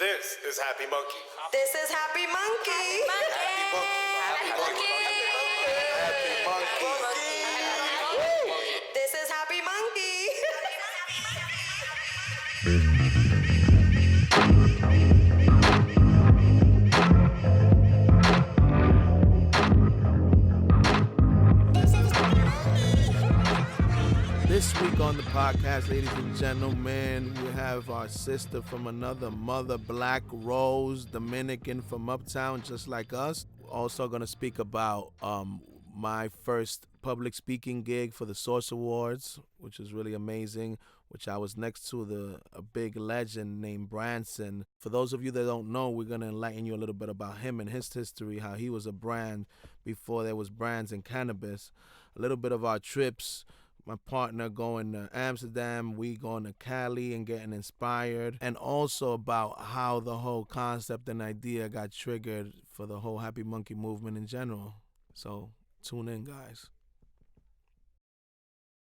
This is HappyMunkey. This is HappyMunkey. HappyMunkey. This is HappyMunkey. This week on the podcast, ladies and gentlemen, we have our sister from another mother, Black Rose, Dominican from Uptown, just like us. We're also going to speak about my first public speaking gig for the Source Awards, which is really amazing, which I was next to a big legend named Branson. For those of you that don't know, we're going to enlighten you a little bit about him and his history, how he was a brand before there was brands in cannabis, a little bit of our trips, my partner going to Amsterdam, we going to Cali and getting inspired, and also about how the whole concept and idea got triggered for the whole HappyMunkey movement in general. So tune in, guys.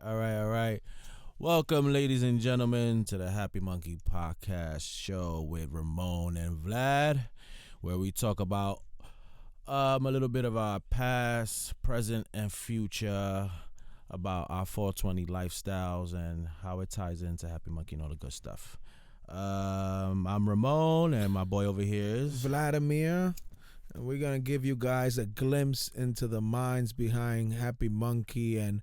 All right. Welcome, ladies and gentlemen, to the HappyMunkey podcast show with Ramon and Vlad, where we talk about a little bit of our past, present, and future, about our 420 lifestyles and how it ties into HappyMunkey and all the good stuff. I'm Ramon, and my boy over here is Vladimir, and we're going to give you guys a glimpse into the minds behind HappyMunkey and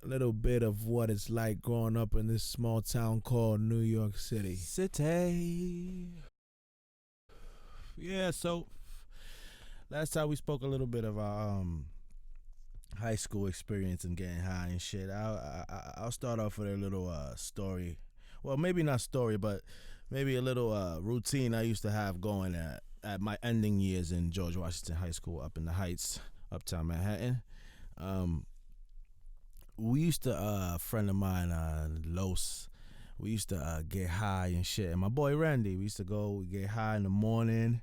a little bit of what it's like growing up in this small town called New York City. Yeah, so last time we spoke a little bit of our high school experience and getting high and shit. I'll start off with a little story. Well, maybe not story, but maybe a little routine I used to have going at my ending years in George Washington High School up in the Heights, uptown Manhattan. We used to, a friend of mine, Los, we used to get high and shit. And my boy Randy, we used to go get high in the morning.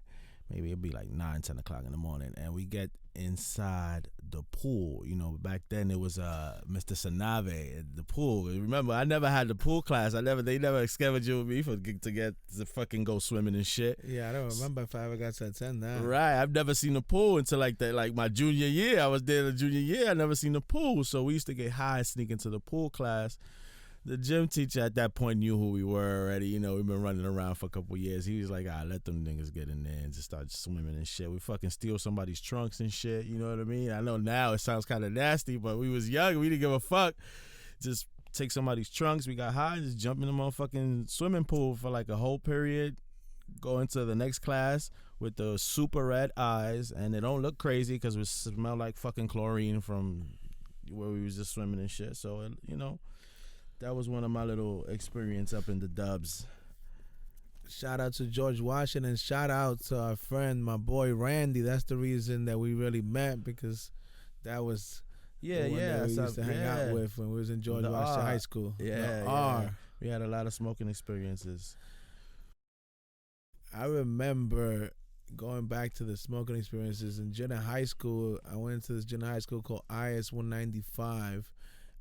Maybe it'd be like 9, 10 o'clock in the morning. And we get inside the pool. You know, back then it was Mr. Sanave at the pool. Remember, I never had the pool class. They never scheduled me to fucking go swimming and shit. Yeah, I don't remember if I ever got to attend that. Right, I've never seen the pool until like my junior year. I was there the junior year. I never seen the pool. So we used to get high and sneak into the pool class. The gym teacher at that point knew who we were already. You know, we've been running around for a couple of years. He was like, let them niggas get in there and just start swimming and shit. We fucking steal somebody's trunks and shit. You know what I mean? I know now it sounds kind of nasty, but we was young. We didn't give a fuck. Just take somebody's trunks. We got high and just jump in the motherfucking swimming pool for like a whole period. Go into the next class with the super red eyes. And they don't look crazy because it smell like fucking chlorine from where we was just swimming and shit. So, you know. That was one of my little experience up in the dubs. Shout out to George Washington. Shout out to our friend, my boy Randy. That's the reason that we really met, because that was the one that we used to hang out with when we was in George Washington High School. Yeah. We had a lot of smoking experiences. I remember going back to the smoking experiences in junior high school. I went to this junior high school called IS 195.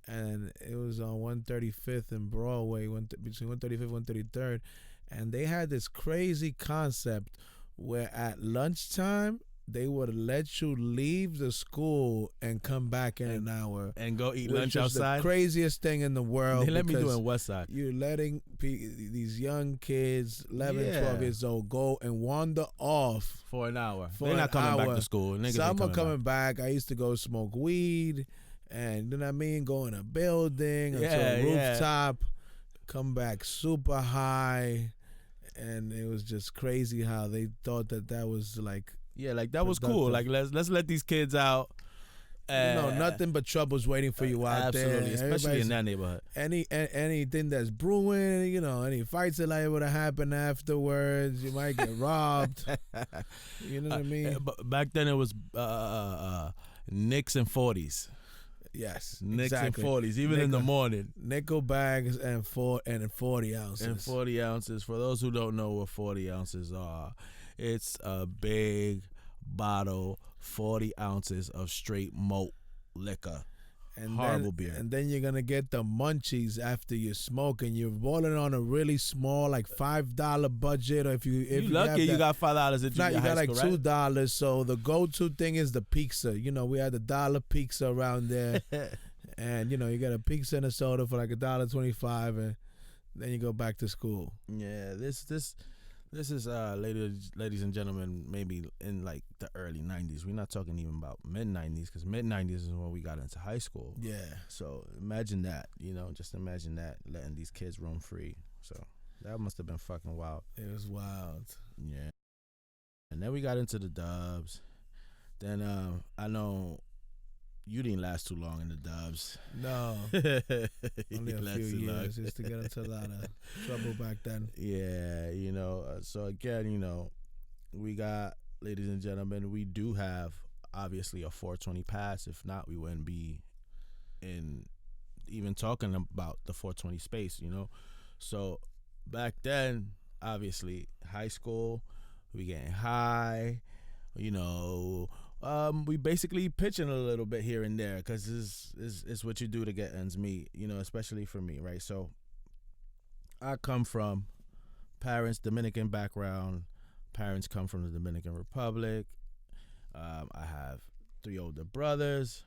And it was on 135th and Broadway, between 135th and 133rd. And they had this crazy concept where at lunchtime, they would let you leave the school and come back in an hour. And go eat lunch outside? The craziest thing in the world. They let me do it in West Side. You're letting these young kids, 11, 12 years old, go and wander off. For an hour. They're not coming back to school. Some are coming back. I used to go smoke weed. And you know what I mean? Go in a building, onto a rooftop, come back super high. And it was just crazy how they thought that was like... Yeah, like that was cool. Like, let's let these kids out. Nothing but trouble's waiting for you out there. Absolutely, especially in that neighborhood. Anything that's brewing, you know, any fights that liable to happen afterwards. You might get robbed. You know what I mean? But back then it was Nicks and 40s. Yes, Nicks exactly. and 40s, even in the morning. Nickel bags and 40 ounces. And 40 ounces. For those who don't know what 40 ounces are, it's a big bottle, 40 ounces of straight malt liquor. And Horrible then, beer. And then you're gonna get the munchies after you smoke, and you're rolling on a really small, like $5 budget. Or if you lucky have you that, got $5 at if not, junior you high got like school, right? $2. So the go-to thing is the pizza. You know, we had the dollar pizza around there, and you know, you get a pizza and a soda for like $1.25, and then you go back to school. Yeah, this is ladies and gentlemen, maybe in like the early 90s. We're not talking even about mid 90s, because mid 90s is when we got into high school. Yeah. So imagine that, just imagine that, letting these kids roam free. So that must have been fucking wild. It was wild. Yeah. And then we got into the dubs. Then I know you didn't last too long in the dubs. No. You Only a didn't last few too long. years. Used to get into a lot of trouble back then. Yeah, so again, we got, ladies and gentlemen, we do have obviously a 420 pass. If not, we wouldn't be in even talking about the 420 space, So back then, obviously, high school, we getting high, we basically pitching a little bit here and there, because it's what you do to get ends meet, especially for me, right? So I come from parents, Dominican background. Parents come from the Dominican Republic. I have 3 older brothers,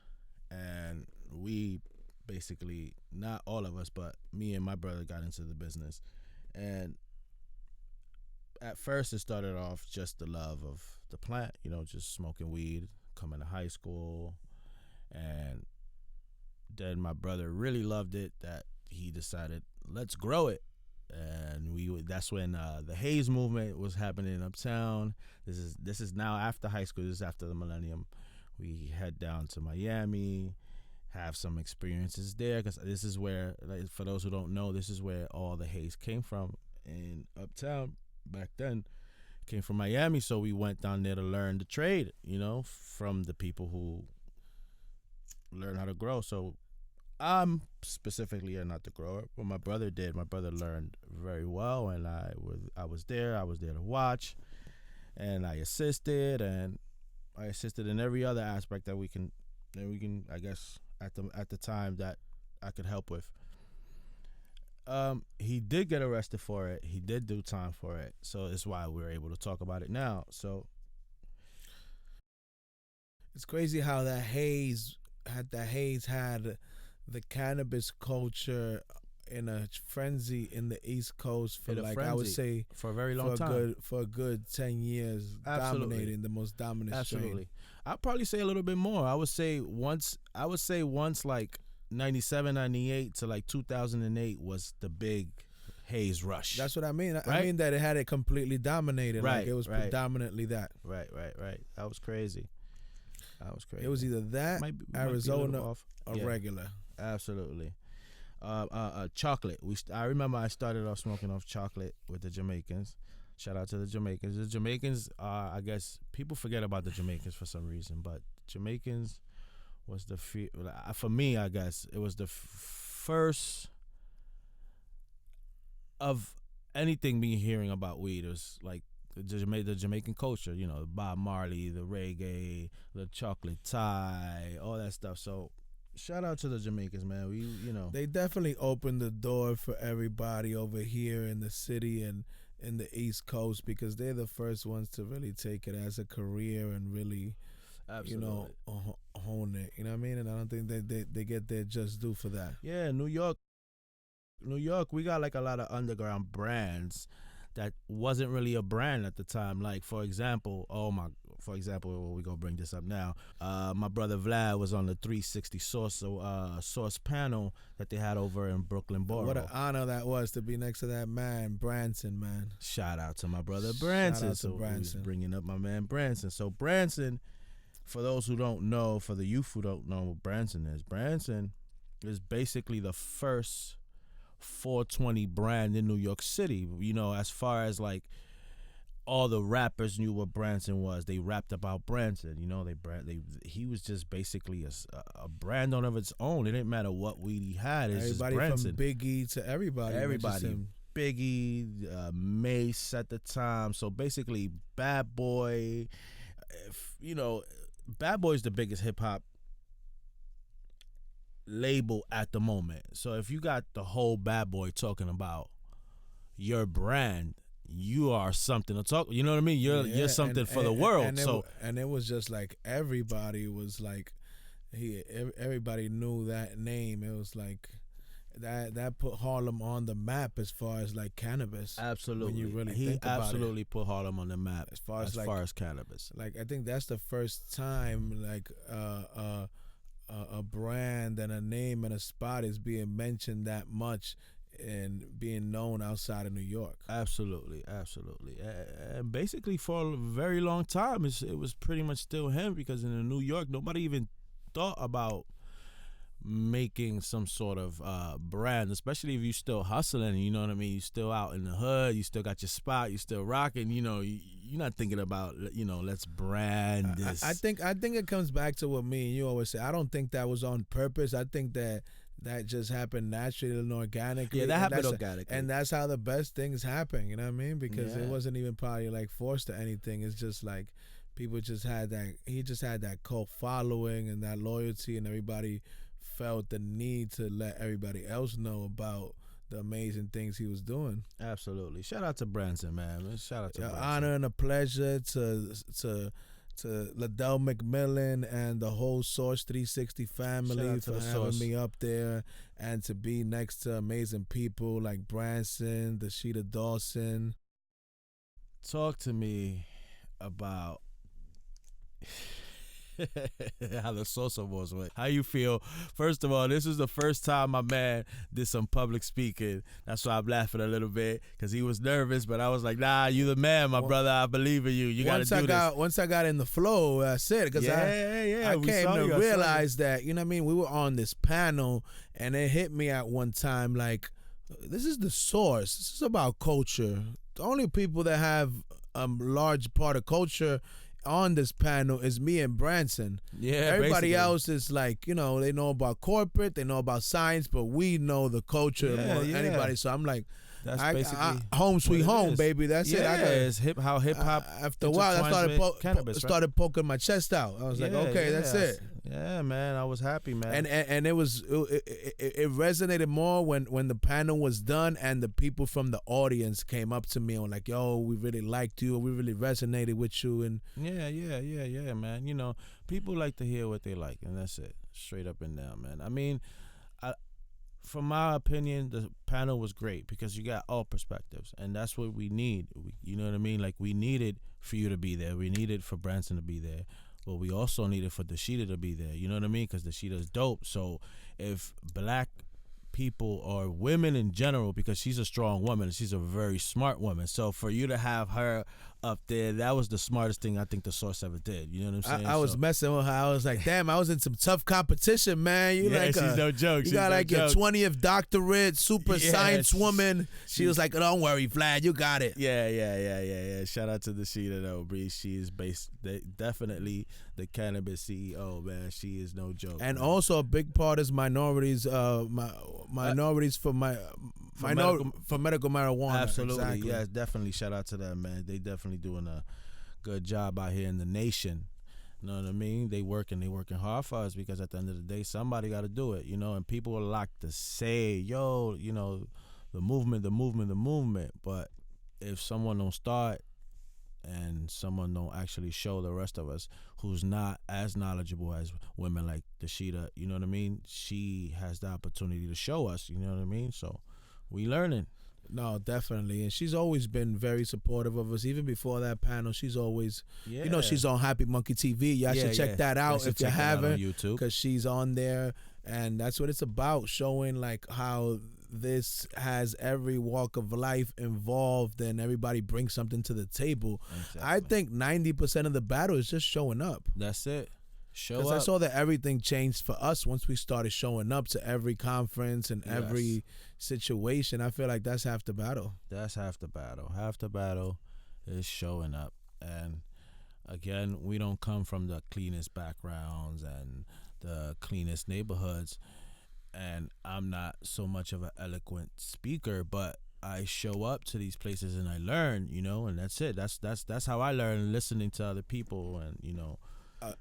and we basically, not all of us, but me and my brother got into the business. And at first it started off just the love of the plant, just smoking weed, coming to high school. And then my brother really loved it, that he decided, let's grow it. And that's when the Haze movement was happening uptown. This is now after high school. This is after the millennium. We head down to Miami, have some experiences there, because this is where, like, for those who don't know, this is where all the Haze came from. And uptown back then came from Miami. So we went down there to learn the trade, from the people who learn how to grow. So I'm specifically not the grower, but my brother did. My brother learned very well, and I was there. I was there to watch, and I assisted, in every other aspect that we can, I guess, at the time that I could help with. He did get arrested for it. He did do time for it, so it's why we're able to talk about it now. So it's crazy how that Haze had the cannabis culture in a frenzy in the East Coast for, like, I would say, for a very long time. For a good 10 years. Absolutely. Dominating the most dominant Absolutely. strain. I'd probably say a little bit more. I would say once like 97, 98 to like 2008 was the big Haze rush. That's what I mean. Right? I mean that it had it completely dominated. Right, Like, it was right. predominantly that. Right. That was crazy. It was either that, might be a Arizona, little off. or Yeah. regular. Absolutely. Chocolate. I remember I started off smoking off chocolate with the Jamaicans. Shout out to the Jamaicans. The Jamaicans, I guess people forget about the Jamaicans for some reason, but Jamaicans was for me, I guess it was the first of anything me hearing about weed. It was like the Jamaican culture, Bob Marley, the reggae, the chocolate tie, all that stuff. So shout out to the Jamaicans, man. They definitely opened the door for everybody over here in the city and in the East Coast, because they're the first ones to really take it as a career and really, Absolutely. hone it. You know what I mean? And I don't think they get their just due for that. Yeah, New York, we got like a lot of underground brands that wasn't really a brand at the time. Like, for example, we gonna bring this up now. My brother Vlad was on the 360 source panel that they had over in Brooklyn Borough. What an honor that was to be next to that man, Branson, man. Shout out to my brother Branson. Shout out to Branson. Bringing up my man Branson. So Branson, for those who don't know, for the youth who don't know what Branson is basically the first 420 brand in New York City. As far as like all the rappers knew what Branson was, they rapped about Branson. He was just basically a brand on of its own. It didn't matter what weed he had. It's Everybody just Branson. from Biggie to everybody. Biggie, Mace at the time. So basically, Bad Boy. Bad Boy's the biggest hip hop label at the moment. So if you got the whole bad boy talking about your brand, you are something to talk. You know what I mean? You're something for the world. And it was just like everybody was like, everybody knew that name. It was like that put Harlem on the map as far as like cannabis. Absolutely, when you really he think about absolutely put Harlem on the map as far as cannabis. Like I think that's the first time like a brand and a name and a spot is being mentioned that much and being known outside of New York. Absolutely. And basically for a very long time, it was pretty much still him, because in New York, nobody even thought about making some sort of brand, especially if you still hustling, you know what I mean? You still out in the hood, you still got your spot, you still rocking, you know, you're not thinking about, you know, let's brand this. I think it comes back to what me and you always say. I don't think that was on purpose. I think that just happened naturally and organically. Yeah, that happened organically. And that's how the best things happen, you know what I mean? Because it wasn't even probably like forced to anything. It's just like people just had that, he just had that cult following and that loyalty, and everybody felt the need to let everybody else know about the amazing things he was doing. Absolutely. Shout out to Branson, man. Shout out to Branson. Honor and a pleasure to Liddell McMillan and the whole Source 360 family for having me up there, and to be next to amazing people like Branson, Dashida Dawson. Talk to me about how the Sosa Wars went. How you feel? First of all, this is the first time my man did some public speaking. That's why I'm laughing a little bit, because he was nervous, but I was like, nah, you the man, my brother. I believe in you. You got to do this. Once I got in the flow, I said it, because I came to realize that, you know what I mean, we were on this panel, and it hit me at one time like, this is the Source. This is about culture. The only people that have a large part of culture on this panel is me and Branson. Yeah, everybody basically. Else is like, you know, they know about corporate, they know about science, but we know the culture more than anybody. So I'm like, that's basically home sweet home, baby. That's it. It's how hip hop. After a while, I started poking my chest out. I was like, okay, that's it. Yeah, man, I was happy, man. And it resonated more when the panel was done and the people from the audience came up to me and were like, yo, we really liked you, we really resonated with you. And yeah, man. You know, people like to hear what they like, and that's it, straight up and down, man. I mean, from my opinion, the panel was great because you got all perspectives, and that's what we need. You know what I mean? Like, we needed for you to be there. We needed for Branson to be there. But we also needed for Dashida to be there. You know what I mean? Because Dashida's dope. So if black people or women in general, because she's a strong woman, she's a very smart woman. So for you to have her up there, that was the smartest thing I think the Source ever did. You know what I'm saying? I was messing with her. I was like, damn, I was in some tough competition, man. She's no joke. You got like your 20th doctorate, super science woman. She was like, don't worry, Vlad, you got it. Yeah. Shout out to Dashida though, Bree. She is definitely the cannabis CEO, man. She is no joke. And also a big part is minorities. Minorities for medical marijuana. Absolutely, exactly. Yes, definitely. Shout out to them, man. They definitely doing a good job out here in the nation. You know what I mean? They working hard for us, because at the end of the day, somebody got to do it, you know. And people like to say, yo, you know, the movement. But if someone don't start and someone don't actually show the rest of us who's not as knowledgeable as women like Dashida, you know what I mean? She has the opportunity to show us, you know what I mean? So we learning. No, definitely. And she's always been very supportive of us. Even before that panel, she's always, you know, she's on HappyMunkey TV. Y'all should check that out if you haven't, because she's on there. And that's what it's about, showing like how this has every walk of life involved and everybody brings something to the table. Exactly. I think 90% of the battle is just showing up. That's it. Show up. Because I saw that everything changed for us once we started showing up to every conference and every situation. I feel like that's half the battle. That's half the battle. Half the battle is showing up. And again, we don't come from the cleanest backgrounds and the cleanest neighborhoods. And I'm not so much of an eloquent speaker, but I show up to these places and I learn, you know, and that's it. That's how I learn, listening to other people and, you know,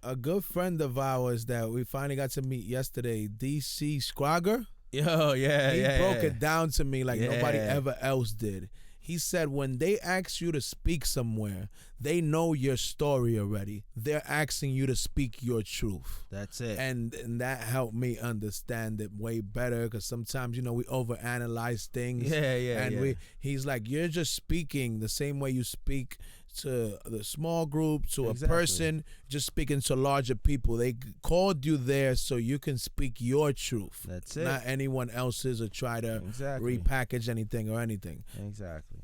a good friend of ours that we finally got to meet yesterday, DC Scrogger. Yo, yeah, He yeah. broke yeah. it down to me like nobody Yeah. ever else did. He said when they ask you to speak somewhere, they know your story already. They're asking you to speak your truth. That's it. And that helped me understand it way better because sometimes, we overanalyze things. Yeah. And he's like, you're just speaking the same way you speak to the small group, to Exactly. a person, just speaking to larger people. They called you there so you can speak your truth. That's it. Not anyone else's or try to Exactly. repackage anything or anything. Exactly.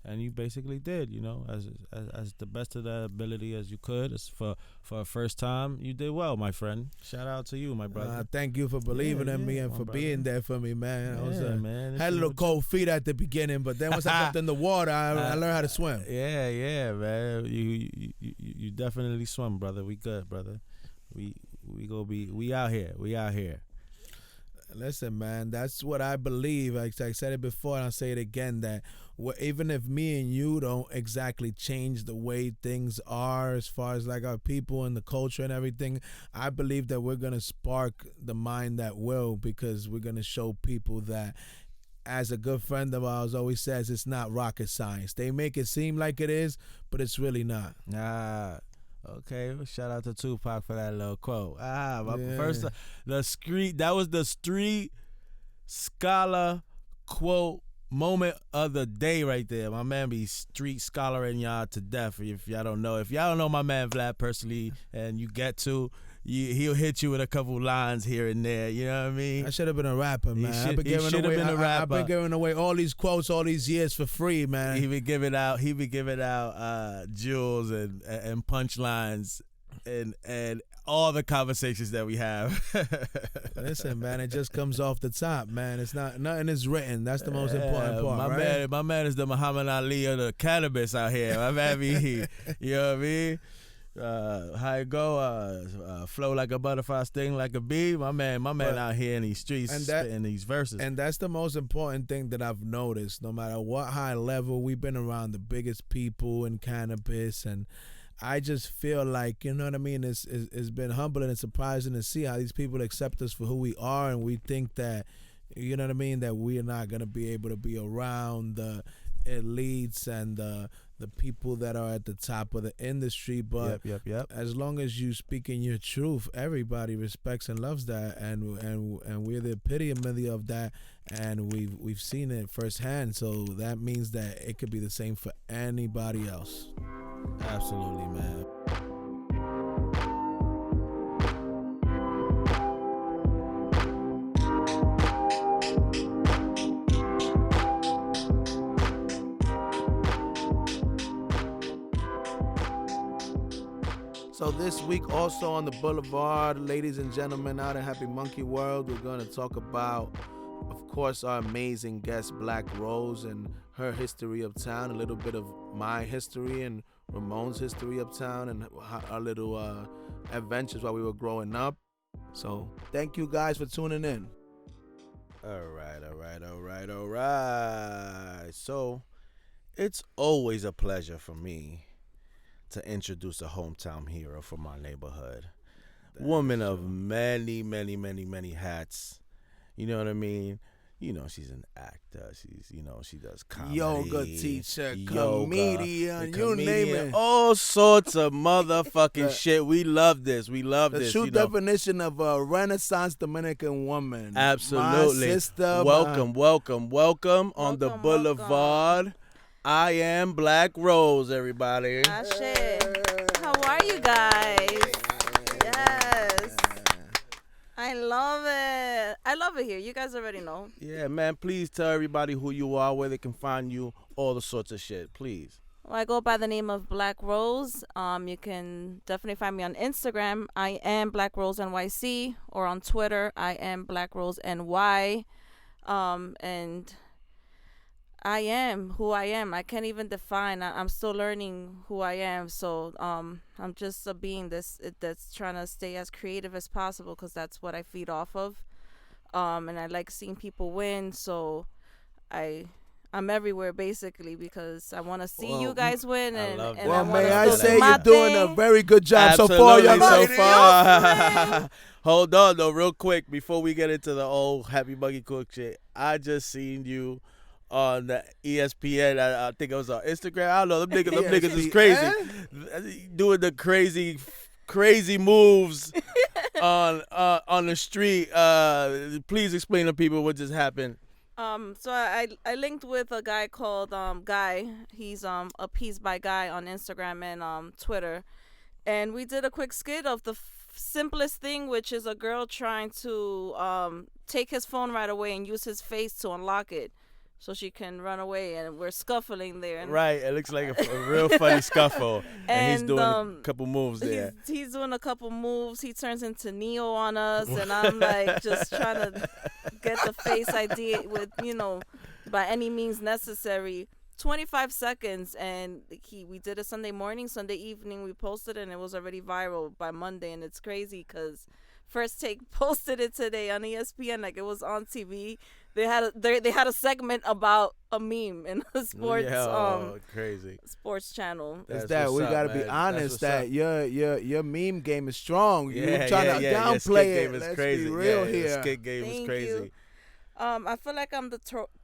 And you basically did, as the best of the ability as you could. As for a first time, you did well, my friend. Shout out to you, my brother. Thank you for believing in me and my for brother. being there for me, man. I was, man. had a little cold feet at the beginning, but then once I jumped in the water, I learned how to swim. Yeah, man. You definitely swim, brother. We good, brother. We out here. We out here. Listen, man, that's what I believe. I said it before, and I'll say it again, that even if me and you don't exactly change the way things are as far as like our people and the culture and everything, I believe that we're going to spark the mind that will, because we're going to show people that, as a good friend of ours always says, it's not rocket science. They make it seem like it is, but it's really not. Okay, well, shout out to Tupac for that little quote. Yeah. First, that was the street scholar quote moment of the day right there. My man be street scholaring y'all to death. If y'all don't know my man Vlad personally, and you get to, he'll hit you with a couple lines here and there. You know what I mean? I should have been a rapper, man. He should have been a rapper. I've been giving away all these quotes all these years for free, man. He be giving out jewels and punchlines and all the conversations that we have. Listen, man, it just comes off the top, man. It's nothing is written. That's the most important part, right? My man is the Muhammad Ali of the cannabis out here. My man be, you know what I mean? How it go? Flow like a butterfly, sting like a bee. My man out here in these streets spitting these verses. And that's the most important thing that I've noticed. No matter what high level, we've been around the biggest people in cannabis, and I just feel like, you know what I mean, it's been humbling and surprising to see how these people accept us for who we are, and we think that, you know what I mean, that we're not going to be able to be around the elites and the people that are at the top of the industry. But Yep. as long as you speak in your truth, everybody respects and loves that, and we're the epitome of that, and we've seen it firsthand. So that means that it could be the same for anybody else. Absolutely, man. So this week also on the Boulevard, ladies and gentlemen, out in Happy Monkey World, we're going to talk about, of course, our amazing guest, Black Rose, and her history of town, a little bit of my history and Ramon's history of town, and our little adventures while we were growing up. So thank you guys for tuning in. All right. So it's always a pleasure for me to introduce a hometown hero from our neighborhood. Woman of many, many, many, many hats. You know what I mean? You know, she's an actor. She does comedy. Yoga teacher, comedian, you name it. All sorts of motherfucking shit. We love this. The true definition of a Renaissance Dominican woman. Absolutely. My sister. Welcome on the Boulevard. I am Black Rose, everybody. Ashe. How are you guys? Yes. I love it. I love it here. You guys already know. Yeah, man, please tell everybody who you are, where they can find you, all the sorts of shit, please. Well, I go by the name of Black Rose. You can definitely find me on Instagram. I am BlackRoseNYC, or on Twitter, I am BlackRoseNY. And I am who I am. I can't even define. I'm still learning who I am. So I'm just a being that's trying to stay as creative as possible, because that's what I feed off of. And I like seeing people win. So I I'm everywhere basically because I want to see Well, you guys win, I and, love and that. I Well, wanna may I still do say my you're doing a thing. very good job so far, young Absolutely, lady. so far. Hold on, though, real quick, before we get into the old Happy Monkey Cook shit. I just seen you on the ESPN. I think it was on Instagram. I don't know. Them niggas is crazy, doing the crazy moves on the street. Please explain to people what just happened. So I linked with a guy called Guy. He's a Piece by Guy on Instagram and Twitter, and we did a quick skit of the simplest thing, which is a girl trying to take his phone right away and use his face to unlock it, so she can run away. And we're scuffling there. And Right, it looks like a real funny scuffle, and he's doing a couple moves there. He's doing a couple moves. He turns into Neo on us, and I'm like just trying to get the face ID with, by any means necessary. 25 seconds, and we did it Sunday morning, Sunday evening we posted it, and it was already viral by Monday. And it's crazy because First Take posted it today on ESPN, like it was on TV. They had a segment about a meme in a sports crazy sports channel. Is that we gotta be honest that your meme game is strong. You're trying to downplay it. Let's be real here. The skit game is crazy. You. I feel like I'm the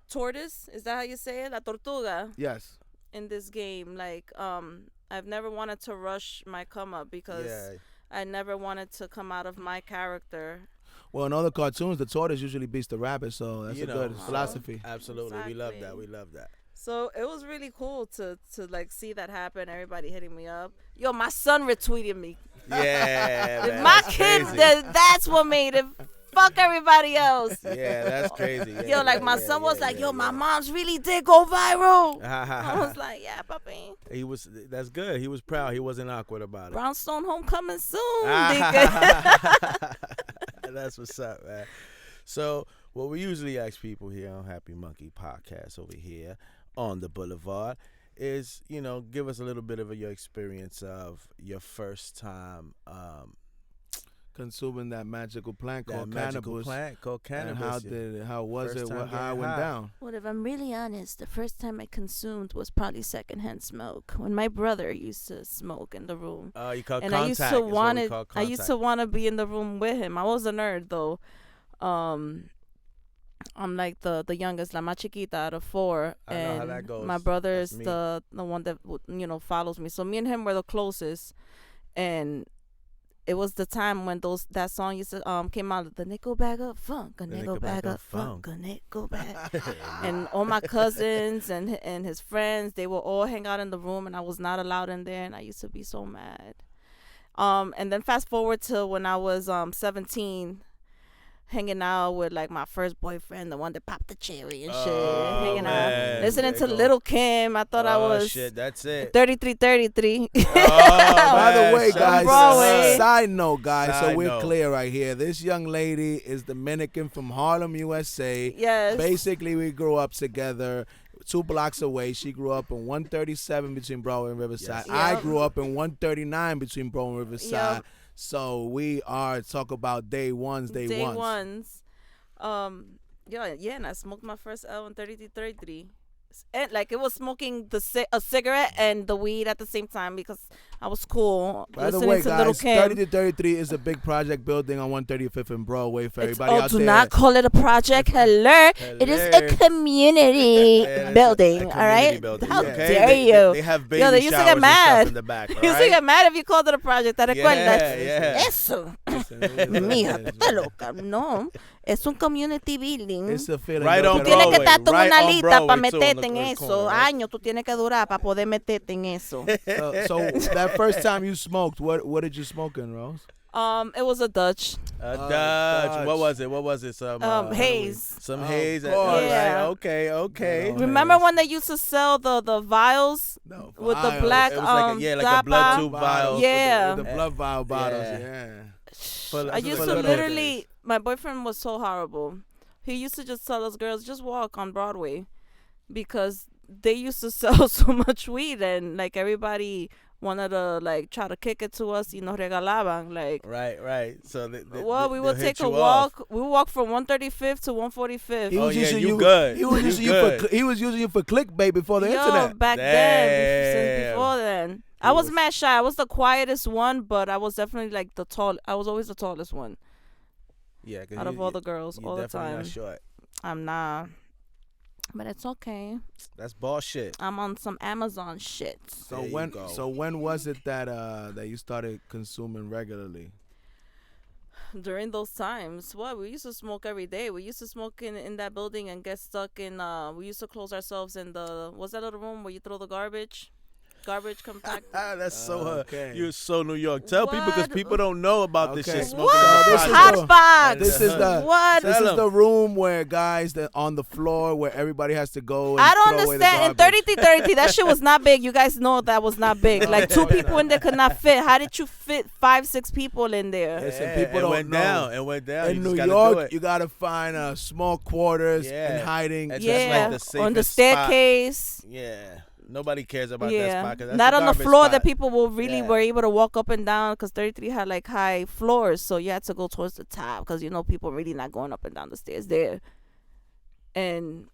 tortoise. Is that how you say it? La tortuga. Yes. In this game, like I've never wanted to rush my come up because I never wanted to come out of my character. Well, in other cartoons, the tortoise usually beats the rabbit, so that's a good philosophy. Absolutely, Exactly. we love that. So it was really cool to like see that happen. Everybody hitting me up. Yo, my son retweeted me. Yeah, man, my that's kid, crazy. that's what made it. Fuck everybody else. Yeah, that's crazy. Yo, like my son was like, yo, my mom's really did go viral. I was like, yeah, papi. That's good. He was proud. He wasn't awkward about it. Brownstone homecoming soon. That's what's up, man. So, what we usually ask people here on Happy Monkey Podcast over here on the Boulevard is, give us a little bit of your experience of your first time consuming that magical plant called cannabis. And how was it? How it went down? Well, if I'm really honest, the first time I consumed was probably secondhand smoke. When my brother used to smoke in the room. Oh, you call and contact. I used to want to be in the room with him. I was a nerd though. I'm like the youngest, la más chiquita out of four, I know how that goes. My brother is That's the one that follows me. So me and him were the closest, and it was the time when that song used to came out, the nickel bag of funk, a nickel bag of funk, a nickel bag, and all my cousins and his friends, they would all hang out in the room, and I was not allowed in there, and I used to be so mad. And then fast forward to when I was 17. Hanging out with like my first boyfriend, the one that popped the cherry and shit. Hanging out, listening to Little Kim. I thought I was shit. That's it. 33. By the way, guys, Broadway. side note, guys, so Side we're note. clear right here. This young lady is Dominican from Harlem, USA. Yes. Basically, we grew up together. 2 blocks away. She grew up in 137 between Broadway and Riverside. Yes. I Yep. grew up in 139 between Broadway and Riverside. Yep. So we are talk about day ones. And I smoked my first L in 33. And like it was smoking a cigarette and the weed at the same time because I was cool. By the listening way, to Little guys, Kim. 30 to 33 is a big project building on 135th and Broadway for everybody out do there. not call it a project. Hello. It is a community building. A all right. building, How okay? dare you? They have baby Yo, they used to showers get and mad. stuff in the back. You used to get mad if you called it a project. ¿Te recuerdas? Yeah. Eso. Mija, tú estás loca. No. Es un community building. It's a feeling. Right on Tú tienes que Broadway, estar tú en right una on lista para Broadway, too, meterte on en the eso. corner, right? Años tú tienes que durar para poder meterte en eso. So that first time you smoked, what did you smoke in, Rose? It was a Dutch. Dutch. Dutch. What was it? Some Haze. Some Oh, haze. of course. Yeah. Right. Okay. No. Remember when they used to sell the vials No, with the vials. black It was like a blood tapa? tube vial. Yeah. With the blood vial bottles. Yeah. Yeah. I used for to little literally, my boyfriend was so horrible. He used to just tell us girls, just walk on Broadway because they used to sell so much weed and like everybody wanted to like try to kick it to us, nos regalaban like. Right. So Well, we would they'll take hit a you off. walk. We would walk from 135th to 145th. He Oh, was yeah, using you good. He was You using good. you for. He was using you for clickbait before the Yo, internet. back then, since Damn. before then. I was mad shy. I was the quietest one, but I was definitely like the tall. I was always the tallest one Yeah, 'cause out of all the girls you all the definitely time. not short. I'm not. But it's okay. That's bullshit. I'm on some Amazon shit. So There you when go. when was it that that you started consuming regularly? During those times, what we used to smoke every day. We used to smoke in that building and get stuck in. We used to close ourselves in the. What's that little room where you throw the garbage? Garbage compactor. That's so Okay. You're so New York. Tell people because What? people don't know about this Okay. shit. Smoking What? in the this is projects. the- Hot box. This is the What? this Tell is 'em. the room where guys that on the floor where everybody has to go. And I don't throw away the understand. In garbage. 3330, that shit was not big. You guys know that was not big. Like two people in there could not fit. How did you fit 5-6 people in there? Listen, Yeah, people it don't went know. down. It went down. In You New just gotta do York, it. you gotta find small quarters Yeah. and hiding. And that's Yeah, like the on the safest spot. staircase. Yeah. Nobody cares about that Yeah, spot. 'Cause that's not the on the garbage floor spot. that people will really Yeah. were able to walk up and down because 33 had like high floors, so you had to go towards the top because people really not going up and down the stairs there. And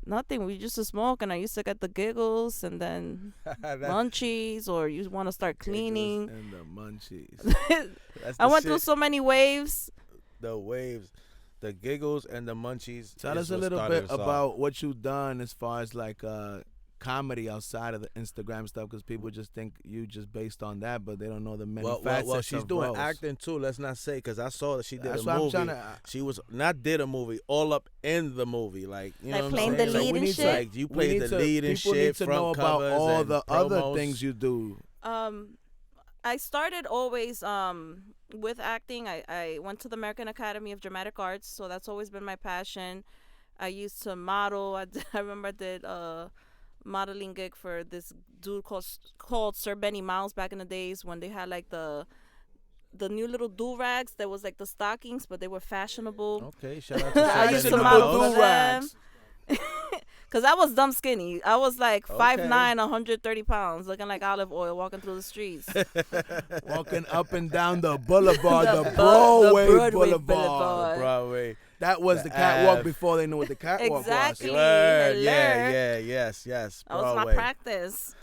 nothing, we used to smoke, and I used to get the giggles and then That's- munchies, or you want to start cleaning. And the munchies. that's I the went through shit. so many waves. The waves, the giggles, and the munchies. Tell is us a what little started bit us off. about what you've done as far as like comedy outside of the Instagram stuff, because people just think you just based on that, but they don't know the many facets. Well, she's of doing Rose. acting too. Let's not say, because I saw that she did That's a what I'm movie. trying to. She was not did a movie, all up in the movie, like you Like know what playing I'm the saying? lead Like, and we need shit? Like you we played need the to- lead and people shit, need to front know about covers all and the other promos. things you do. I started always with acting. I went to the American Academy of Dramatic Arts, so that's always been my passion. I used to model. I remember I did a modeling gig for this dude called Sir Benny Miles back in the days when they had like the new little do-rags that was like the stockings, but they were fashionable. Okay, shout out to I Sir used to Benny model Miles. for them. Cause I was dumb skinny. I was like 5'9", 130 pounds, looking like olive oil, walking through the streets. Walking up and down the boulevard, the Broadway Broadway Boulevard. Boulevard. Broadway. That was The the catwalk Ave. before they knew what the catwalk Exactly. was. Word. Hello. Yes. That was my Broadway. practice.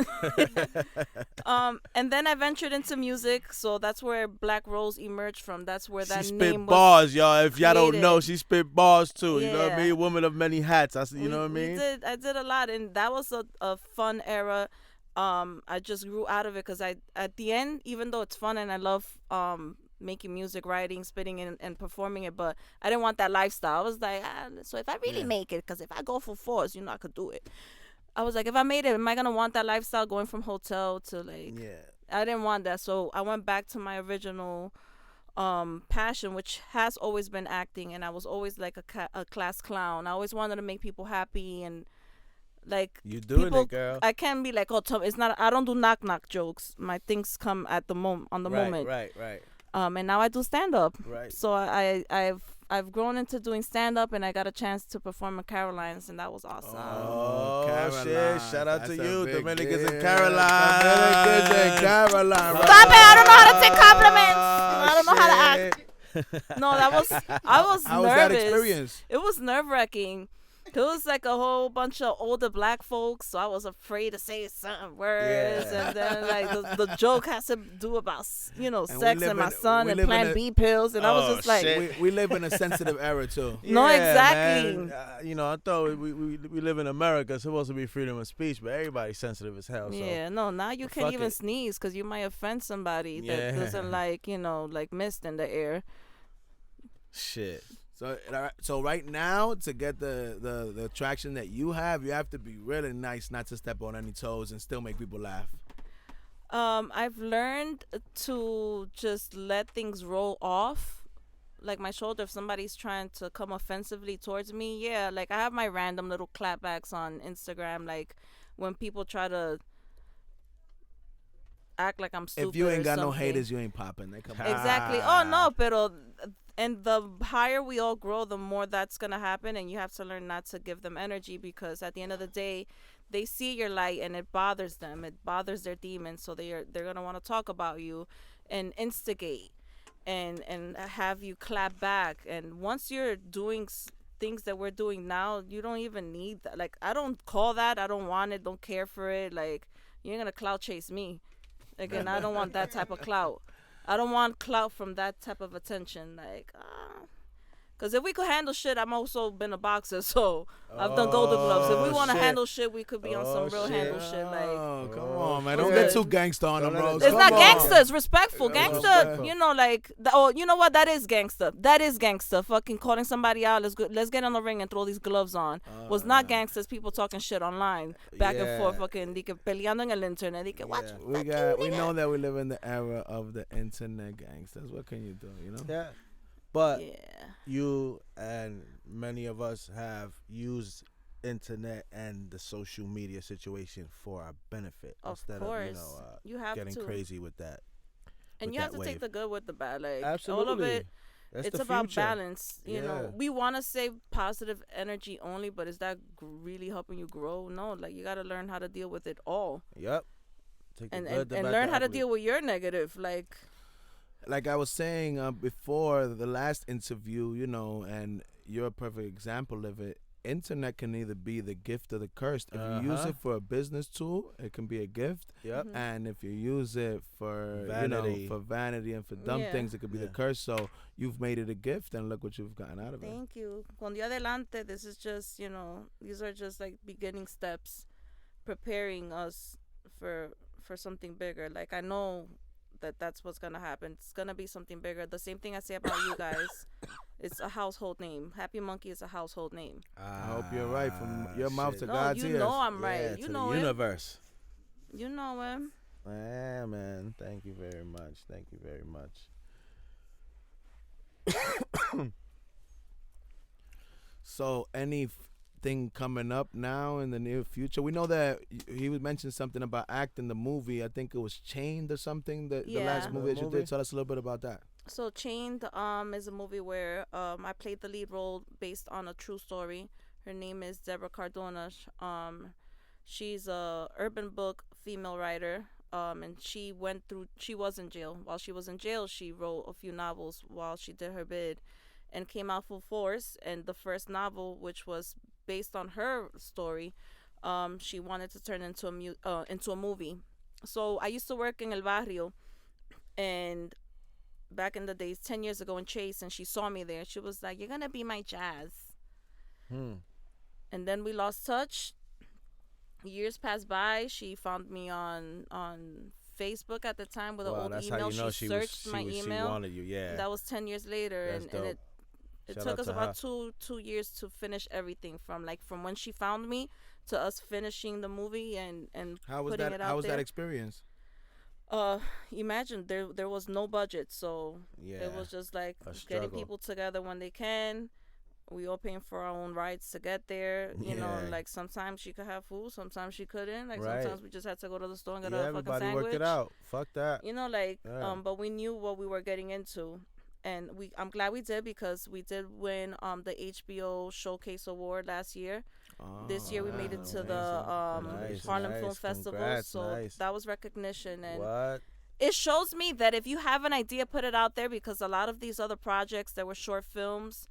And then I ventured into music, so that's where Black Rose emerged from. That's where that She name spit was. bars, y'all. If y'all don't created. know, she spit bars too. You know what I Yeah. mean? Woman of many hats. You know what I mean? I did a lot, and that was a fun era. I just grew out of it because at the end, even though it's fun and I love making music, writing, spitting, and performing it, but I didn't want that lifestyle. I was like, so if I really make it, because if I go for force, I could do it. I was like, if I made it, am I gonna want that lifestyle going from hotel to like? Yeah. I didn't want that, so I went back to my original passion, which has always been acting, and I was always like a class clown. I always wanted to make people happy, and like You doing people, it, girl. I can't be like, it's not. I don't do knock jokes. My things come at the moment, on the moment. Right. And now I do stand up. Right. So I've grown into doing stand up, and I got a chance to perform at Caroline's, and that was awesome. Oh, Caroline. shit. Shout out to That's a you, big Dominicans deal. and Caroline. Dominicans and Caroline. Stop it! I don't know how to take compliments. I don't know how to Oh, shit. act. No, I was How was nervous. that experience? It was nerve-wracking. There was like a whole bunch of older black folks, so I was afraid to say certain words, Yeah. and then like the joke has to do about we sex live and my in- son we and live in Plan a- B pills, and I was Oh, just like, shit. We live in a sensitive era too. No, Yeah, exactly. man. I thought we live in America. It's supposed to be freedom of speech, but everybody's sensitive as hell. So. yeah, no, now you can't fuck even it. sneeze because you might offend somebody that Yeah. doesn't like mist in the air. Shit. So right now, to get the traction that you have to be really nice not to step on any toes and still make people laugh. I've learned to just let things roll off. Like my shoulder, if somebody's trying to come offensively towards me, yeah, like I have my random little clapbacks on Instagram, like when people try to act like I'm stupid. If you ain't or got no something. haters, you ain't popping. They come Exactly. Oh no, pero and the higher we all grow, the more that's gonna happen, and you have to learn not to give them energy, because at the end of the day, they see your light and it bothers them. It bothers their demons, so they're gonna want to talk about you, and instigate, and have you clap back. And once you're doing things that we're doing now, you don't even need that. Like, I don't call that. I don't want it. Don't care for it. Like, you're gonna clout chase me. Again, I don't want that type of clout. I don't want clout from that type of attention. Like, because if we could handle shit, I'm also been a boxer, so I've done Golden Gloves. If we want to handle shit, we could be on some real handle shit. Like, Oh, come on, man. Don't get too gangsta on them, bro. it's not gangster. It's respectful. Gangster, you know, like, you know what? That is gangster. That is gangster. Fucking calling somebody out. Let's get on the ring and throw these gloves on. Was not gangsters. People talking shit online, back and forth, fucking, peleando en el internet. Watch. We know that we live in the era of the internet gangsters. What can you do? You know? Yeah. But Yeah. you and many of us have used internet and the social media situation for our benefit Of instead course. of You have getting to. crazy with that. And with you have that to take wave. the good with the bad. Like, Absolutely. all of it. That's It's the about future. balance. You Yeah. know, we want to say positive energy only, but is that really helping you grow? No. Like, you got to learn how to deal with it all, Yep. Take the and good, the and bad, learn the how to ugly. deal with your negative. Like I was saying before the last interview, you know, and you're a perfect example of it. Internet can either be the gift or the curse. If you use it for a business tool, it can be a gift. Yep. And if you use it for Vanity. for vanity and for dumb Yeah. things, it could be the curse. So you've made it a gift, and look what you've gotten out of it. Thank you. Con Dios adelante, this is just, you know, these are just like beginning steps, preparing us for something bigger. Like, I know that's what's gonna happen. It's gonna be something bigger. The same thing I say about you guys. It's a household name. HappyMunkey is a household name. I hope you're right from your mouth shit. to No, God's you ears. know I'm Yeah, right. to You the know it. universe. You know him. Yeah, man. Thank you very much. Thank you very much. So anything coming up now in the near future? We know that he was mentioning something about acting the movie. I think it was Chained or something. The last Yeah. movie that you Movie? did. Tell us a little bit about that. So Chained is a movie where I played the lead role based on a true story. Her name is Deborah Cardona. She's a urban book female writer. And she was in jail. While she was in jail, she wrote a few novels while she did her bid, and came out full force. And the first novel, which was based on her story, she wanted to turn into a movie. So I used to work in El Barrio, and back in the days, 10 years ago in Chase, and she saw me there. She was like, "You're gonna be my Jazz." And then we lost touch. Years passed by. She found me on Facebook at the time with an Wow, old that's email. how you know she searched my she email. wanted you. Yeah. That was 10 years later, That's and dope. it Shout took out us to about her. two years to finish everything, from when she found me to us finishing the movie and How was putting that? it out How was there. that experience? Imagine there was no budget, so Yeah. it was just like A getting struggle. people together when they can. We all paying for our own rides to get there. You know, Yeah. like sometimes she could have food, sometimes she couldn't. Like Right. sometimes we just had to go to the store and get Yeah, a fucking everybody sandwich. worked it out. Fuck that. You know, like Yeah. but we knew what we were getting into. And I'm glad we did, because we did win the HBO Showcase Award last year. This year we made it to the Nice, Harlem Film nice. Festival, Congrats, so nice. that was recognition. And What? it shows me that if you have an idea, put it out there, because a lot of these other projects that were short films,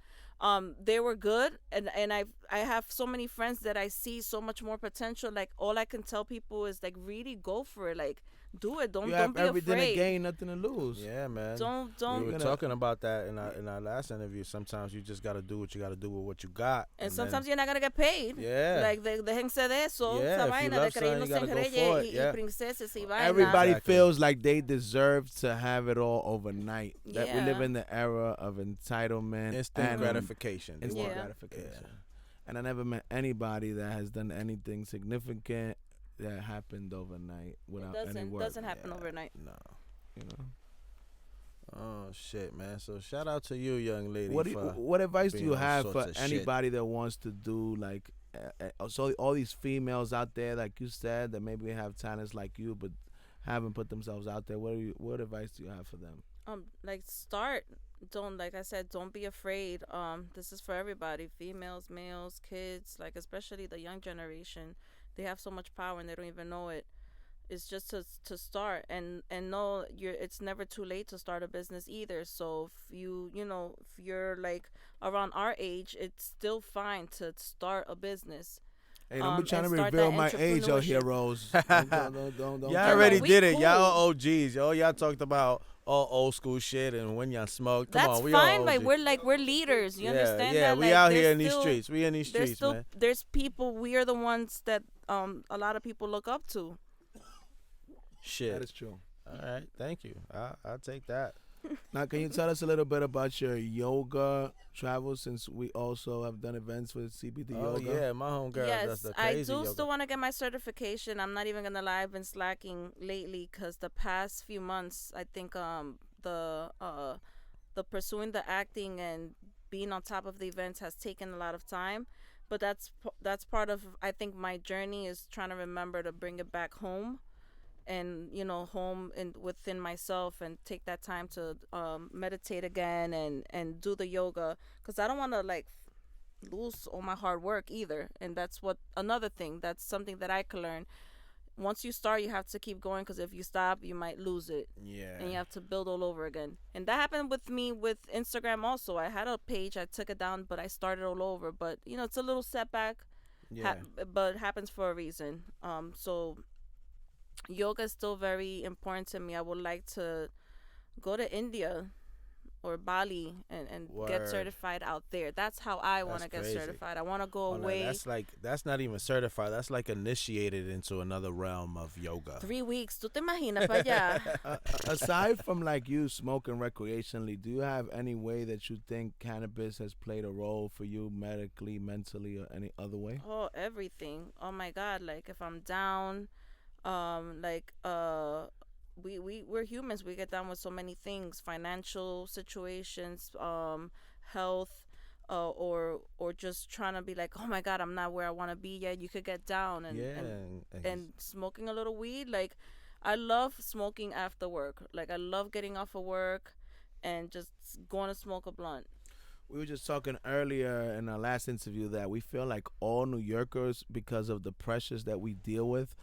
they were good, and I have so many friends that I see so much more potential. Like, all I can tell people is, like, really go for it. Like, do it. Don't You have be everything to afraid. gain, nothing to lose. Yeah, man. Don't. We were talking about that in our last interview. Sometimes you just gotta do what you gotta do with what you got. And then- sometimes you're not gonna get paid. Yeah. Like, déjense de eso. Yeah, Esa if you vaina love de creernos something, you gotta en go reyes for it, yeah. y princesas y vaina. Everybody Exactly. feels like they deserve to have it all overnight. That we live Yeah. in the era of entitlement, instant and gratification. instant Yeah. gratification. And I never met anybody that has done anything significant that happened overnight without any work. Doesn't happen overnight. No. You know. Oh shit, man. So shout out to you, young lady. What advice do being you all have sorts for of shit. anybody that wants to do like so all these females out there, like you said, that maybe have talents like you but haven't put themselves out there? What advice do you have for them? Like, start. Don't, like I said, don't be afraid. This is for everybody, females, males, kids, like, especially the young generation. They have so much power and they don't even know it. It's just to start and know it's never too late to start a business either. So if if you're like around our age, it's still fine to start a business. Hey, don't be trying to and start reveal that my age out here, entrepreneurship. Rose. Don't. Y'all No, already we did it. cool. Y'all OGs. Y'all talked about all old school shit and when y'all smoked. Come That's on, we fine, all but OGs. we're leaders. You understand yeah, that? we Like, out there's here in these still- streets. We in these There's streets, still man. there's people. We are the ones that a lot of people look up to. Shit. That is true. All right, thank you. I'll take that. Now, can you tell us a little bit about your yoga travels, since we also have done events with CBD Oh yoga? yeah, my homegirl does Yes, the I crazy do yoga. still want to get my certification. I'm not even gonna lie, I've been slacking lately because the past few months, I think the pursuing the acting and being on top of the events has taken a lot of time. But that's part of, I think, my journey is trying to remember to bring it back home, and home and within myself, and take that time to meditate again and do the yoga, because I don't want to like lose all my hard work either. And that's another thing, that's something that I could learn. Once you start, you have to keep going, because if you stop, you might lose it, Yeah. and you have to build all over again. And that happened with me with Instagram also. I had a page, I took it down, but I started all over. But it's a little setback, Yeah. but it happens for a reason. So yoga is still very important to me. I would like to go to India or Bali and get Word. certified out there. That's how I want to That's get crazy. certified. I want to go Oh, no, away. that's not even certified. That's like initiated into another realm of yoga. 3 weeks. ¿Tú te imaginas para allá? Aside from like you smoking recreationally, do you have any way that you think cannabis has played a role for you medically, mentally, or any other way? Oh, everything. Oh my God. Like if I'm down, we're humans. We get down with so many things, financial situations, health, or just trying to be like, oh my God, I'm not where I want to be yet. You could get down and smoking a little weed. Like, I love smoking after work. Like, I love getting off of work and just going to smoke a blunt. We were just talking earlier in our last interview that we feel like all New Yorkers, because of the pressures that we deal with,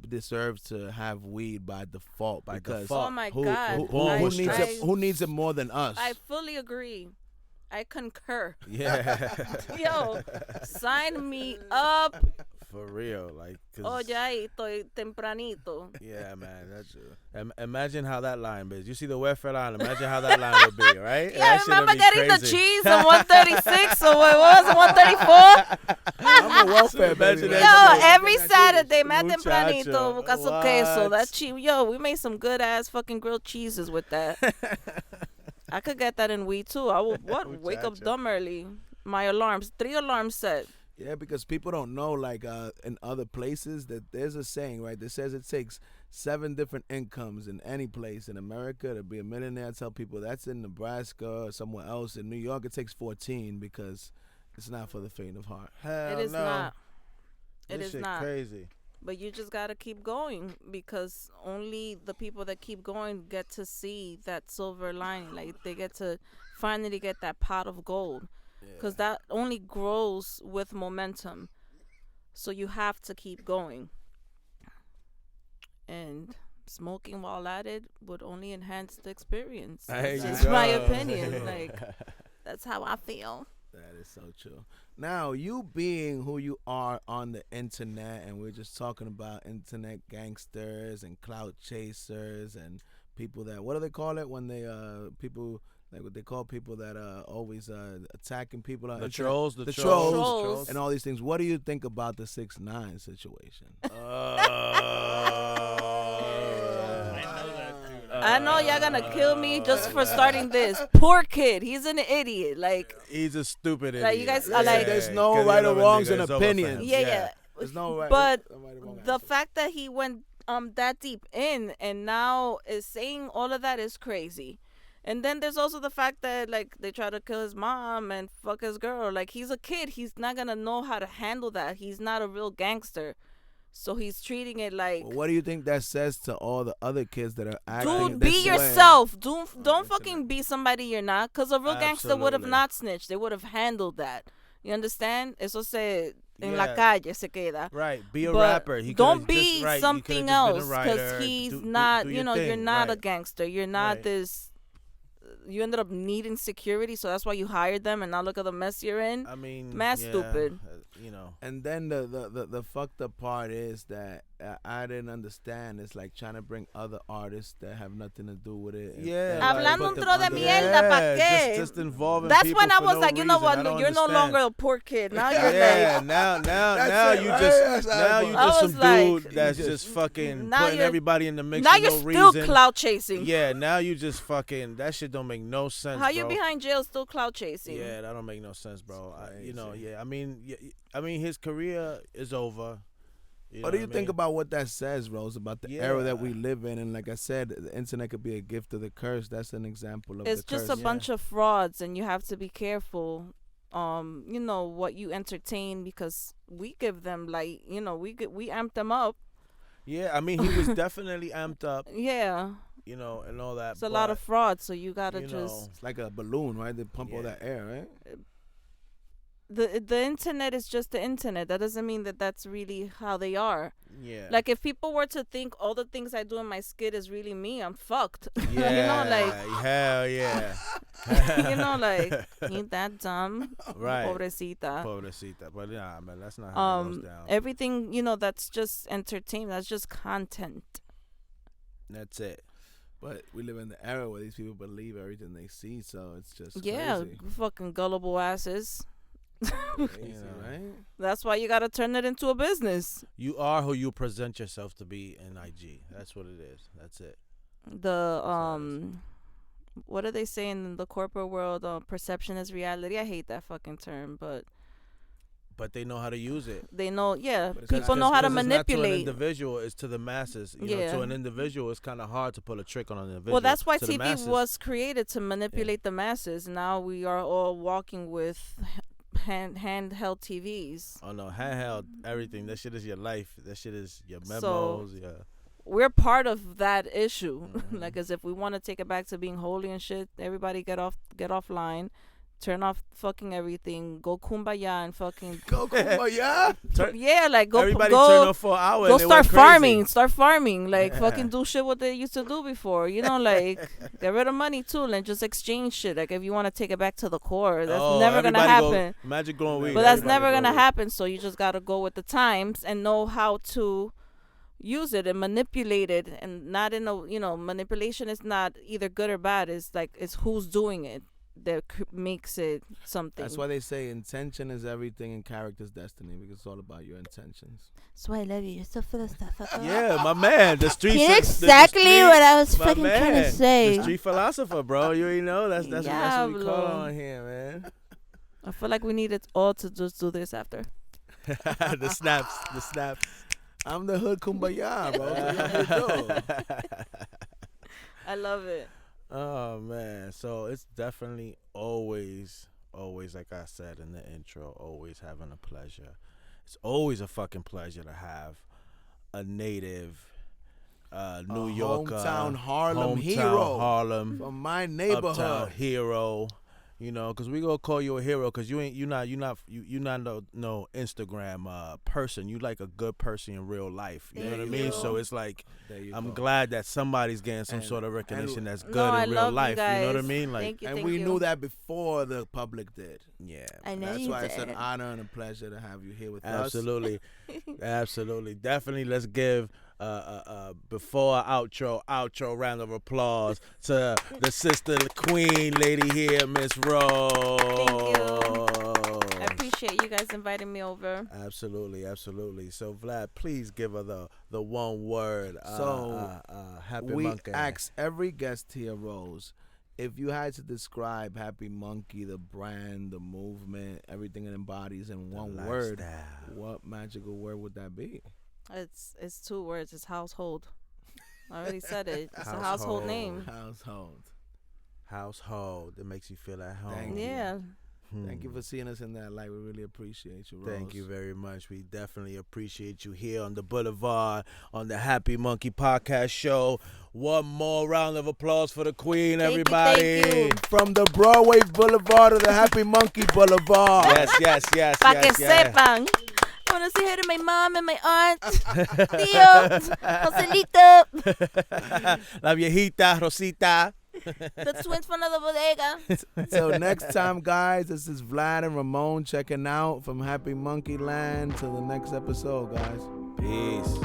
deserve to have weed by default. By because default. Oh my who, God. who needs it more than us? I fully agree. I concur. Yeah. Yo, sign me up. For real, like. 'Cause- Oh, ya ahí estoy tempranito. Yeah, man. That's imagine how that line is. You see the welfare line. Imagine how that line would be, right? Yeah, That shit would remember be getting the crazy. cheese on 136 or what was it, 134? I'm a welfare baby. Imagine man. that. Yo, every Saturday, más Muchacho, tempranito, busca su queso. what? That cheese. Yo, we made some good ass fucking grilled cheeses with that. I could get that in weed too. I would wake up Muchacho. dumb early. My alarms, 3 alarms set. Yeah, because people don't know, like in other places, that there's a saying, right, that says it takes 7 different incomes in any place in America to be a millionaire. I tell people that's in Nebraska or somewhere else. In New York, it takes 14 because it's not for the faint of heart. Hell It is no. not. It This is shit not. crazy. But you just gotta keep going, because only the people that keep going get to see that silver lining. Like, they get to finally get that pot of gold, because that only grows with momentum. So you have to keep going. And smoking while at it would only enhance the experience. There That's you just my go. opinion. Like, that's how I feel. That is so true. Now, you being who you are on the internet, and we're just talking about internet gangsters and clout chasers and people that, what do they call it when they people, like what they call people that always attacking people on The internet? trolls. The The Trolls. and all these things. What do you think about the 6ix9ine situation? I know y'all gonna kill me just for starting this. Poor kid. He's an idiot. Like, He's a stupid idiot. Like, you guys are Listen, like- there's no 'cause right you or love a wrongs nigga, in it's over for opinions. him. yeah. There's no right. But no right or wrong the answer. fact that he went that deep in and now is saying all of that is crazy. And then there's also the fact that, like, they try to kill his mom and fuck his girl. Like, he's a kid. He's not gonna know how to handle that. He's not a real gangster. So he's treating it like, Well, what do you think that says to all the other kids that are acting dude, this be way? yourself. Don't fucking be somebody you're not. Because a real gangster would have Absolutely. not snitched. They would have handled that. You understand? Eso se En la calle se queda. Right, be a But rapper. He don't could've be just, right, he something could've just been a else writer, he's do not, your you know, you're thing, not a right. gangster. You're not Right. this. You ended up needing security, so that's why you hired them, and now look at the mess you're in. I mean, Mad yeah, stupid. You know. And then the fucked up part is that I didn't understand. It's like trying to bring other artists that have nothing to do with it. Yeah, Hablando put un them tro de under- mierda, ¿pa' qué? Just involving That's people when I for was no like, you know reason. I what? don't You're no understand. longer a poor kid. Now you're Yeah, like. now That's you it, just right? That's now how you it I just was some like- dude that's just fucking Now putting you're- everybody in the mix Now for you're no still reason. clout chasing. Yeah, now you just fucking that shit don't make no sense. How you bro. behind jail still clout chasing? Yeah, that don't make no sense, bro. You know, Crazy. yeah. I mean, his career is over. You What know do you I think mean? about what that says, Rose, about the era that we Yeah. live in? And like I said, the internet could be a gift or the curse. That's an example of It's the just curse. a bunch of frauds, and you have to be careful. You know what you entertain, because we give them, like, you know, we amp them up. Yeah, I mean, he was definitely amped up, Yeah, you know, and all that. it's a lot of but, fraud, so you gotta you just. know, It's like a balloon, right? They pump all Yeah. that air, right? The internet is just the internet. That doesn't mean that that's really how they are. yeah. Like, if people were to think all the things I do in my skit is really me, I'm fucked. yeah, You know, like, hell yeah. you know, like, ain't that dumb? Right. Pobrecita. Pobrecita. But nah, man, that's not how it goes down. Everything, you know, that's just entertainment. That's just content. That's it. But we live in the era where these people believe everything they see, so it's just Yeah, crazy. fucking gullible asses. Crazy, Yeah. right? That's why you gotta turn it into a business. You are who you present yourself to be in IG. That's what it is. That's it. The how it is. what do they say in the corporate world? Perception is reality. I hate that fucking term, but But they know how to use it. they know. Yeah, But it's people not- know how to It's not to an manipulate. individual, it's to the masses. You know, Yeah. to an individual, it's kind of hard to pull a trick on an individual. Well, that's why To the TV masses, was created, to manipulate the masses. Now we are all walking with handheld TVs. Oh no, handheld everything. That shit is your life. That shit is your So- memos. Yeah. We're part of that issue. Mhm. Like, as if we want to take it back to being holy and shit, everybody get offline, turn off fucking everything, go kumbaya and fucking Go kumbaya. yeah, like go Everybody go turned on for an hour. go and they start went crazy. farming, like Yeah. fucking do shit what they used to do before, you know, like get rid of money too and just exchange shit. Like, if you want to take it back to the core, that's Oh, never gonna everybody go- happen. Magic growing weed. But that's Everybody never go gonna weed. happen. So you just gotta go with the times and know how to use it and manipulate it, and not in a, you know, manipulation is not either good or bad. It's like, it's who's doing it that makes it something. That's why they say intention is everything and character's destiny, because it's all about your intentions. That's why I love you. You're so full of stuff. Yeah, my man, the street. You know the exactly street- what I was my fucking trying to man, say. The street philosopher, bro. You already know that's what we call Diablo. on here, man. I feel like we needed all to just do this after. the snaps. I'm the hood kumbaya, bro. What you want me to do? I love it. Oh man, so it's definitely always, like I said in the intro, always having a pleasure. It's always a fucking pleasure to have a native New Yorker, hometown Harlem hometown hero. Harlem, From my uptown neighborhood. hero. You know, cause we gonna call you a hero, cause you're not no Instagram person. You like a good person in real life. You know what I Thank mean? you. So it's like There you I'm go. glad that somebody's getting some And- sort of recognition that's good No, I in real love you life. You know what I guys. mean? Like, Thank you. And thank we you. knew that before the public did. yeah, I know That's you why did. it's an honor and a pleasure to have you here with us. absolutely, absolutely, definitely. Let's give before outro round of applause to the sister, the queen, lady here, Miss Rose. Thank you. I appreciate you guys inviting me over. Absolutely. So Vlad, please give her the one word. Happy We Monkey. ask every guest here, Rose, if you had to describe Happy Monkey, the brand, the movement, everything it embodies in one word, lifestyle. what magical word would that be? It's 2 words. It's household. I already said it. It's a household name. Household. It makes you feel at home. Thank you. Yeah. Thank you for seeing us in that light. We really appreciate you, Rose. Thank you very much. We definitely appreciate you here on the Boulevard on the Happy Monkey Podcast Show. One more round of applause for the Queen, Thank you, everybody. thank you. From the Broadway Boulevard to the Happy Monkey Boulevard. Yes. Pa' que sepan. want to say hi to my mom and my aunt. Tío, Joselito, La viejita, Rosita. the twins from the bodega. Till next time, guys, this is Vlad and Ramon checking out from Happy Monkey Land. Till the next episode, guys. Peace.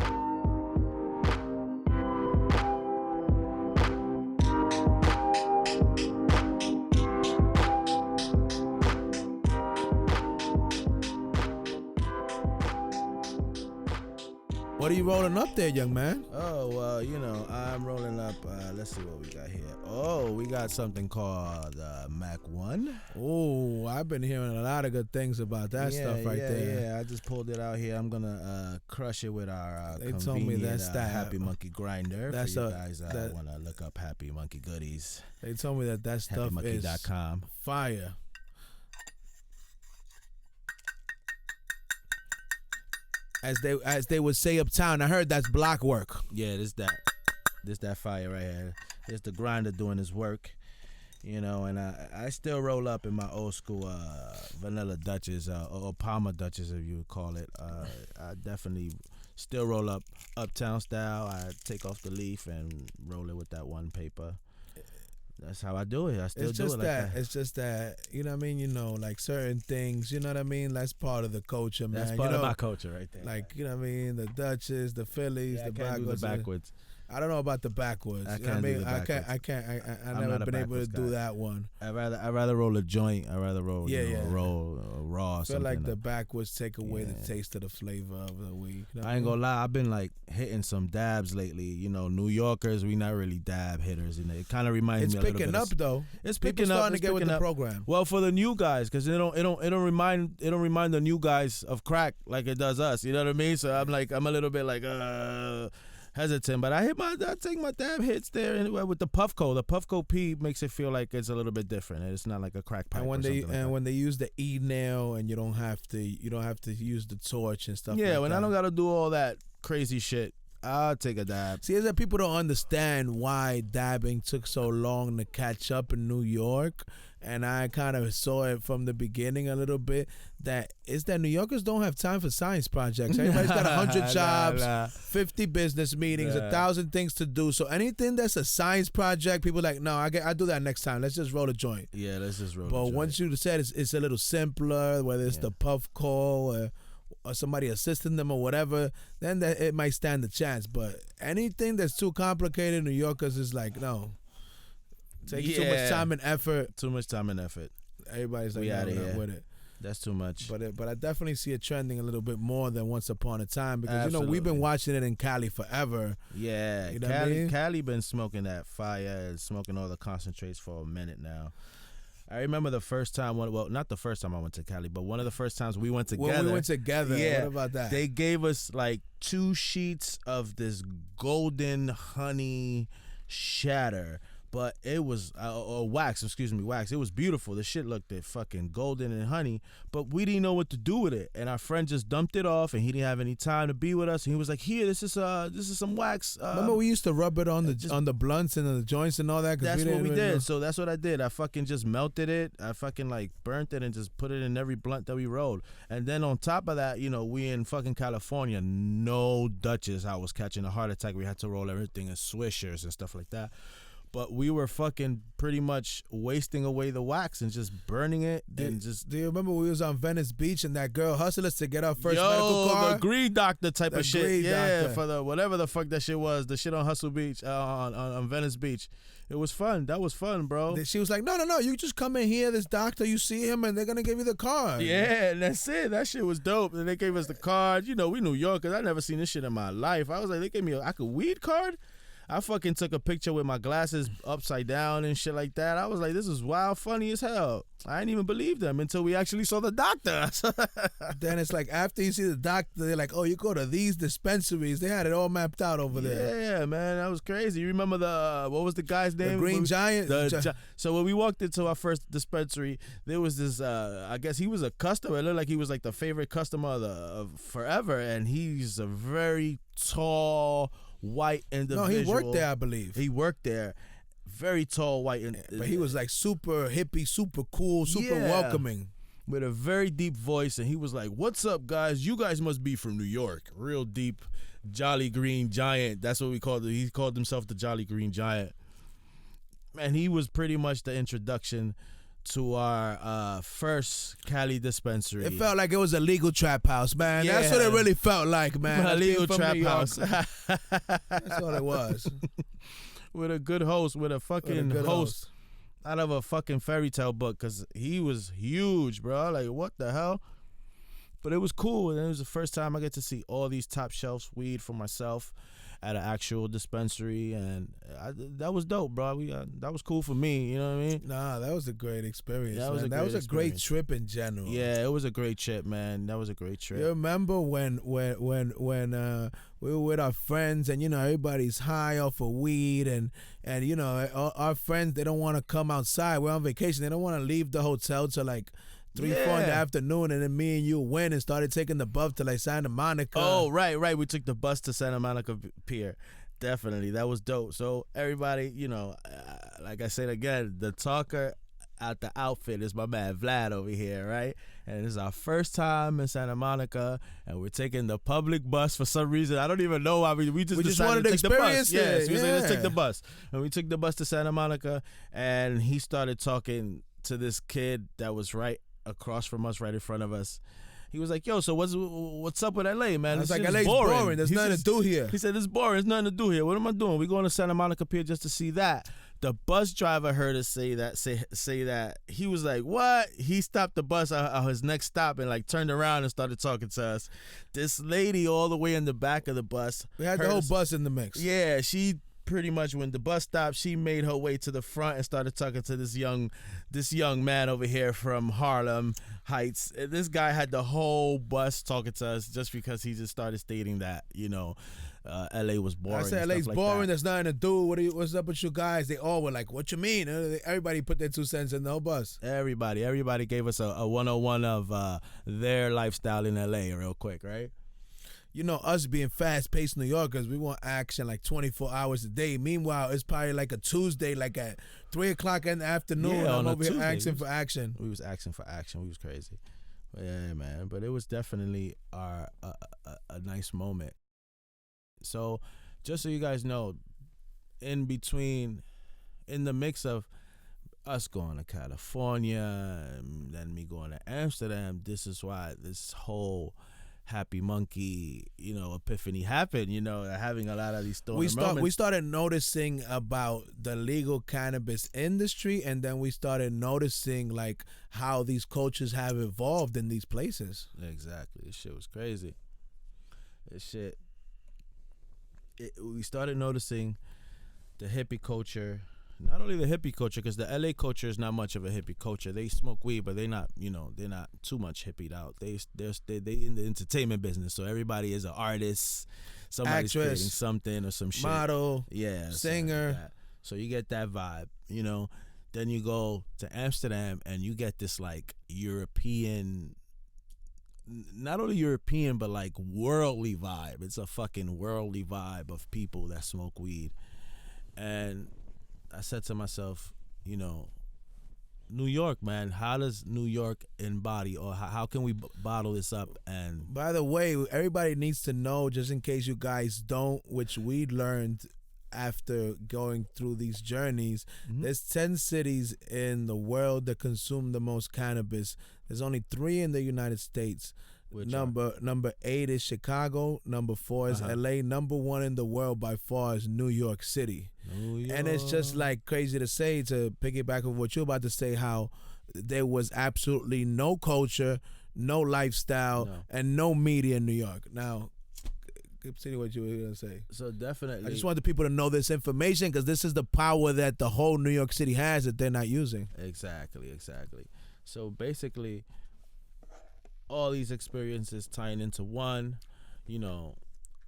What are you rolling up there, young man? Oh, well, I'm rolling up. Let's see what we got here. Oh, we got something called Mac 1. Oh, I've been hearing a lot of good things about that stuff right there. Yeah, I just pulled it out here. I'm going to crush it with our They told me that's that Happy Monkey grinder. that's for you a- guys that- want to look up Happy Monkey goodies. They told me that stuff is HappyMunkey.com. fire. As they would say uptown, I heard that's block work. Yeah, this that fire right here. It's the grinder doing his work, and I still roll up in my old school vanilla Dutchess or Palmer Dutchess, if you would call it. I definitely still roll up uptown style. I take off the leaf and roll it with that one paper. That's how I do it. I still do it like that. It's just that, you know what I mean? Like certain things, you know what I mean? That's part of the culture, man. That's part of my culture right there. Like, you know what I mean? The Dutchess, the Phillies, yeah, the I can't do backwards. the backwards. I don't know about the backwards. I You know what can't do mean? the I I'm never not a been able to backwards do guy. that one. I'd rather roll a joint. I'd rather roll, roll raw. I feel something like the backwards take away the Yeah. taste of the flavor of the weed. You know I ain't gonna lie, I've been like hitting some dabs lately. New Yorkers, we not really dab hitters, and it kind of reminds It's me a little picking bit. up though. It's People picking up. starting It's to get with picking the up. program. Well, for the new guys, because it don't remind the new guys of crack like it does us. You know what I mean? So I'm a little bit like hesitant, but I take my dab hits there anyway with the Puffco. The Puffco P makes it feel like it's a little bit different. It's not like a crack pipe. And when or they something like that. when they use the e-nail and you don't have to use the torch and stuff. Yeah, like when that. I don't gotta do all that crazy shit, I'll take a dab. See, is that people don't understand why dabbing took so long to catch up in New York, and I kind of saw it from the beginning a little bit. That New Yorkers don't have time for science projects. Everybody's got 100 jobs, 50 business meetings, 1,000 things to do. So anything that's a science project, people are like, no, I do that next time. Let's just roll a joint. Yeah, let's just roll. But once you said it's a little simpler, whether it's the puff call or somebody assisting them or whatever, then it might stand a chance. But anything that's too complicated, New Yorkers is like, no. Take too much time and effort. Too much time and effort. Everybody's like, We no, outta we're not here. with it. That's too much. But I definitely see it trending a little bit more than Once Upon a Time because we've been Absolutely. watching it in Cali forever. Yeah, You know what I mean? Cali been smoking that fire and smoking all the concentrates for a minute now. I remember the first time, not the first time I went to Cali, but one of the first times we went together. When we went together, Yeah, what about that? They gave us like 2 sheets of this golden honey shatter. But it was wax. It was beautiful. The shit looked fucking golden and honey, but we didn't know what to do with it. And our friend just dumped it off, and he didn't have any time to be with us. And he was like, "Here, this is some wax." Remember we used to rub it on the blunts and the joints and all that. That's what we did. Know. So that's what I did. I fucking just melted it. I fucking like burnt it and just put it in every blunt that we rolled. And then on top of that, we in fucking California, no Dutchess. I was catching a heart attack. We had to roll everything in swishers and stuff like that. But we were fucking pretty much wasting away the wax and just burning it and just. Do you remember we was on Venice Beach and that girl hustled us to get our first medical car? The green doctor type The of shit. green Yeah, doctor. for the whatever the fuck that shit was. The shit on Hustle Beach, on Venice Beach. It was fun. That was fun, bro. She was like, no, you just come in here, this doctor, you see him, and they're going to give you the card. Yeah, and that's it. That shit was dope. And they gave us the card. We New Yorkers. I never seen this shit in my life. I was like, they gave me a weed card? I fucking took a picture with my glasses upside down and shit like that. I was like, this is wild funny as hell. I didn't even believe them until we actually saw the doctor. Then it's like after you see the doctor, they're like, oh, you go to these dispensaries. They had it all mapped out over there. Yeah, man, that was crazy. You remember what was the guy's name? The Green Giant. So when we walked into our first dispensary, there was this, I guess he was a customer. It looked like he was like the favorite customer of forever. And he's a very tall, white individual. No, he worked there, I believe. He worked there. Very tall, white. But he was like super hippie, super cool, super welcoming. with a very deep voice, and he was like, "What's up, guys? You guys must be from New York." Real deep, Jolly Green Giant. That's what we called it. He called himself the Jolly Green Giant. Man, he was pretty much the introduction to our first Cali dispensary. It felt like it was a legal trap house, man. That's what it really felt like, man. A legal trap house. That's all it was. With a good host, with a fucking host out of a fucking fairy tale book, because he was huge, bro. Like, what the hell? But it was cool, and it was the first time I get to see all these top shelf weed for myself at an actual dispensary, and that was dope, bro. That was cool for me, you know what I mean? Nah, that was a great experience. That was a great trip in general. Yeah, it was a great trip, man. That was a great trip. You remember when we were with our friends, and everybody's high off of weed, and our friends, they don't want to come outside. We're on vacation. They don't want to leave the hotel till like 3, 4 in the afternoon, and then me and you went and started taking the bus to like Santa Monica. Oh, right. We took the bus to Santa Monica Pier. Definitely, that was dope. So everybody, like I said again, the talker at the outfit is my man Vlad over here, right? And it's our first time in Santa Monica, and we're taking the public bus for some reason. I don't even know why we just wanted to take the bus. experience it. So we said, let's take the bus, and we took the bus to Santa Monica, and he started talking to this kid that was right across from us, right in front of us. He was like, "Yo, so what's up with LA, man?" I was like, "LA's boring. There's nothing to do here." He said, "It's boring. There's nothing to do here. What am I doing? We're going to Santa Monica Pier just to see that." The bus driver heard us say that. He was like, "What?" He stopped the bus at his next stop and like turned around and started talking to us. This lady all the way in the back of the bus. We had the whole bus in the mix. Yeah, she pretty much, when the bus stopped, she made her way to the front and started talking to this young man over here from Harlem Heights. This guy had the whole bus talking to us just because he just started stating that, LA was boring. I said LA's boring. There's nothing to do. What's up with you guys? They all were like, "What you mean?" Everybody put their 2 cents in the whole bus. Everybody gave us a 101 of their lifestyle in LA real quick, right? Us being fast-paced New Yorkers, we want action like 24 hours a day. Meanwhile, it's probably like a Tuesday, like at 3 o'clock in the afternoon. Yeah, I'm over here Tuesday, asking for action. We was asking for action. We was crazy. But yeah, man. But it was definitely a nice moment. So, just so you guys know, in the mix of us going to California and then me going to Amsterdam, this is why this whole HappyMunkey, epiphany happened, having a lot of these stoner moments. We started noticing about the legal cannabis industry, and then we started noticing like how these cultures have evolved in these places. Exactly. This shit was crazy. We started noticing the hippie culture. Not only the hippie culture, because the LA culture is not much of a hippie culture. They smoke weed, but they're not too much hippied out. They in the entertainment business, so everybody is an artist. Somebody's creating something or some shit. Model, singer. Like, so you get that vibe, Then you go to Amsterdam and you get this like European, not only European but like worldly vibe. It's a fucking worldly vibe of people that smoke weed, and I said to myself, New York, man, how does New York embody, or how can we bottle this up? And by the way, everybody needs to know, just in case you guys don't, which we learned after going through these journeys, there's 10 cities in the world that consume the most cannabis. There's only 3 in the United States. Number 8 is Chicago. Number 4 is LA. Number 1 in the world by far is New York City. And it's just like crazy to say, to piggyback on what you're about to say, how there was absolutely no culture, no lifestyle, and no media in New York. Now, continue what you were going to say. So definitely, I just want the people to know this information, because this is the power that the whole New York City has that they're not using. Exactly. So basically, all these experiences tying into one, me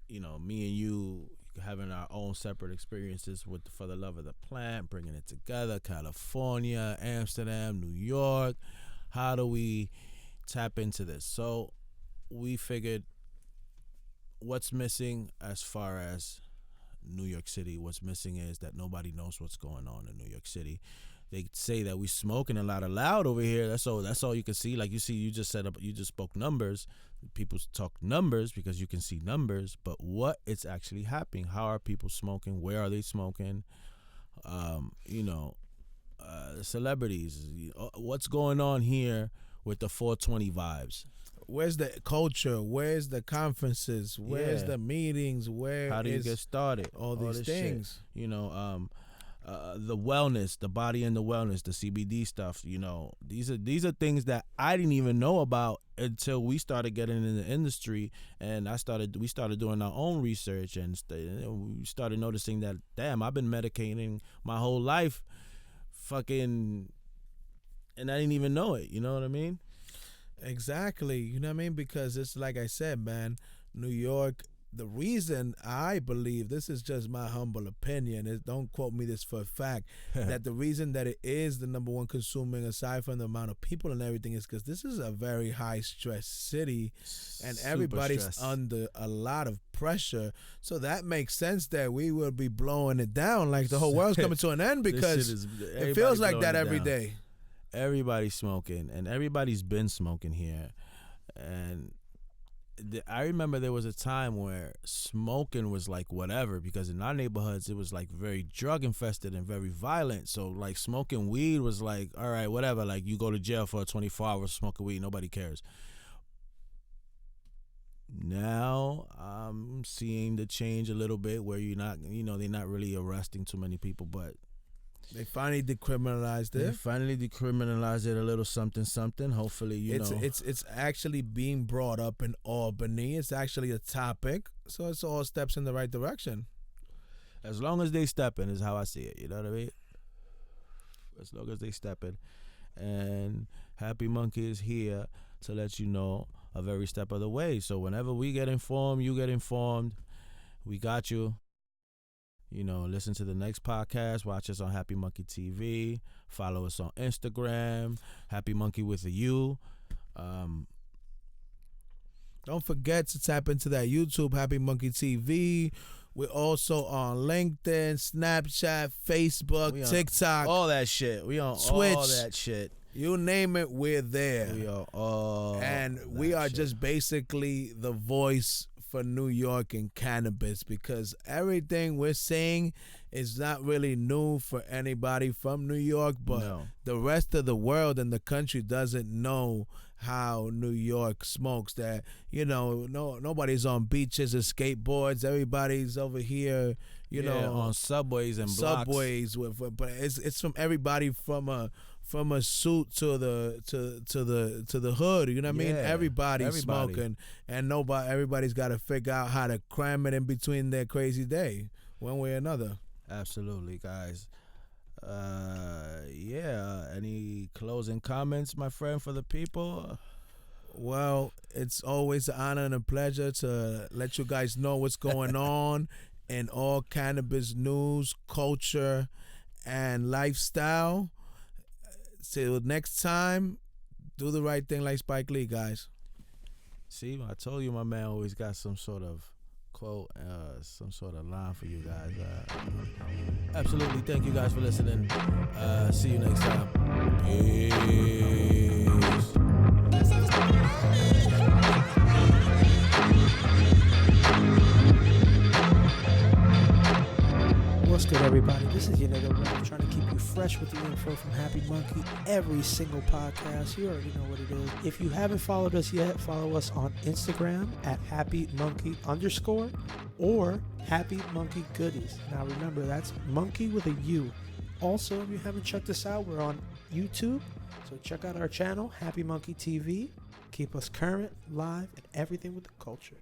and you having our own separate experiences for the love of the plant, bringing it together. California, Amsterdam, New York. How do we tap into this? So we figured, what's missing as far as New York City? What's missing is that nobody knows what's going on in New York City. they say that we smoking a lot of loud over here. That's all you can see. Like you just spoke numbers. People talk numbers because you can see numbers, but what it's actually happening? How are people smoking? Where are they smoking? Celebrities. What's going on here with the 420 vibes? Where's the culture? Where's the conferences? Where's the meetings? How do you get started? All these things. Shit. The wellness, the body and the wellness, the CBD stuff. These are things that I didn't even know about until we started getting in the industry, and we started doing our own research, and we started noticing that, damn, I've been medicating my whole life, fucking, and I didn't even know it. You know what I mean? Exactly. You know what I mean? Because it's like I said, man, New York, the reason I believe, this is just my humble opinion, is, don't quote me this for a fact, that the reason that it is the number one consuming, aside from the amount of people and everything, is because this is a very high stress city and everybody's under a lot of pressure. So that makes sense that we will be blowing it down like the whole world's coming to an end, because it feels like that every day. Everybody's smoking, and everybody's been smoking here. And I remember there was a time where smoking was like whatever, because in our neighborhoods it was like very drug infested and very violent. So like smoking weed was like, all right, whatever. Like you go to jail for 24 hours smoking weed, nobody cares. Now I'm seeing the change a little bit where they're not really arresting too many people, but they finally decriminalized it. They finally decriminalized it a little something. Hopefully, it's actually being brought up in Albany. It's actually a topic, so it's all steps in the right direction. As long as they step in is how I see it. You know what I mean? As long as they step in, and Happy Monkey is here to let you know of every step of the way. So whenever we get informed, you get informed. We got you. Listen to the next podcast. Watch us on Happy Monkey TV. Follow us on Instagram, Happy Monkey with a U. Don't forget to tap into that YouTube, Happy Monkey TV. We're also on LinkedIn, Snapchat, Facebook, TikTok. All that shit. We on Twitch. All that shit. You name it, we're there. We are all and we are shit. Just basically the voice for New York and cannabis, because everything we're saying is not really new for anybody from New York, but the rest of the world and the country doesn't know how New York smokes. That nobody's on beaches or skateboards. Everybody's over here, on subways and blocks. But it's from everybody from a suit to the hood. You know what I mean? Everybody's smoking, and everybody's got to figure out how to cram it in between their crazy day, one way or another. Absolutely, guys. Any closing comments, my friend, for the people? Well, it's always an honor and a pleasure to let you guys know what's going on in all cannabis news, culture, and lifestyle. Till next time, do the right thing like Spike Lee, guys. See, I told you my man always got some sort of quote, some sort of line for you guys. Absolutely. Thank you guys for listening. See you next time. Peace. What's good, everybody? This is your nigga Rob, trying to keep you fresh with the info from Happy Monkey every single podcast. You already know what it is. If you haven't followed us yet, follow us on Instagram at HappyMunkey_ or Happy Monkey Goodies. Now remember, that's monkey with a U. Also, if you haven't checked us out, we're on YouTube. So check out our channel, Happy Monkey TV. Keep us current, live, and everything with the culture.